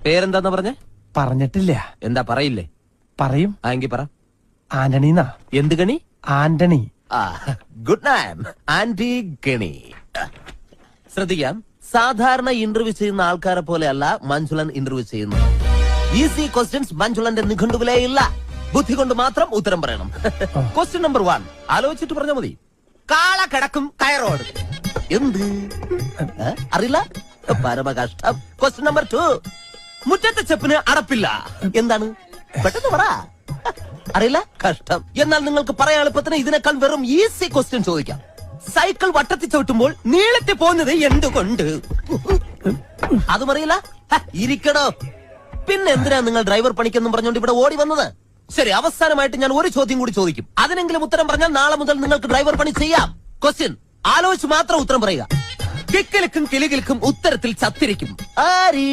പേരെന്താന്ന് പറഞ്ഞേ? പറഞ്ഞിട്ടില്ല. എന്താ പറയില്ലേ? പറയും. എങ്കി പറ. ആന്റണിന്നാ. എന്ത് ഗണി? ആന്റണി. Good name. ആന്റി ഗണി. ശ്രദ്ധിക്കാം, സാധാരണ ഇന്റർവ്യൂ ചെയ്യുന്ന ആൾക്കാരെ പോലെയല്ല മഞ്ജുളൻ ഇന്റർവ്യൂ ചെയ്യുന്നത്. ഈസി ക്വസ്റ്റ്യൻസ് മഞ്ജുളന്റെ നിഘണ്ടുവിലേ ഇല്ല. ബുദ്ധി കൊണ്ട് മാത്രം ഉത്തരം പറയണം. ക്വസ്റ്റ്യൻ നമ്പർ 1 ആലോചിച്ചിട്ട് പറഞ്ഞാൽ മതി. കാള കിടക്കും കയറോട്. എന്ത് അറിയില്ല? പരമകഷ്ടം. ക്വസ്റ്റ്യൻ നമ്പർ 2 മുറ്റത്തെ ചെപ്പിന് അടപ്പില്ല. എന്താണ്? പെട്ടെന്ന് പറ. അറിയില്ല? കഷ്ടം. എന്നാൽ നിങ്ങൾക്ക് പറയാൻ എളുപ്പത്തിന് ഇതിനേക്കാൾ വെറും ഈസി ക്വസ്റ്റ്യൻ ചോദിക്കാം. സൈക്കിൾ വട്ടത്തിൽ ചവിട്ടുമ്പോൾ നീളത്തിൽ പോകുന്നത് എന്തുകൊണ്ട്? അതും അറിയില്ല? ഇരിക്കടോ. പിന്നെ എന്തിനാ നിങ്ങൾ ഡ്രൈവർ പണിക്കെന്നും പറഞ്ഞുകൊണ്ട് ഇവിടെ ഓടി വന്നത്? ശരി, അവസാനമായിട്ട് ഞാൻ ഒരു ചോദ്യം കൂടി ചോദിക്കും. അതിനെങ്കിലും ഉത്തരം പറഞ്ഞാൽ നാളെ മുതൽ നിങ്ങൾക്ക് ഡ്രൈവർ പണി ചെയ്യാം. ക്വസ്റ്റ്യൻ ആലോചിച്ച് മാത്രം ഉത്തരം പറയുക. കിക്കിലിക്കും കിളികിലിക്കും ഉത്തരത്തിൽ ചത്തിരിക്കും. ആരി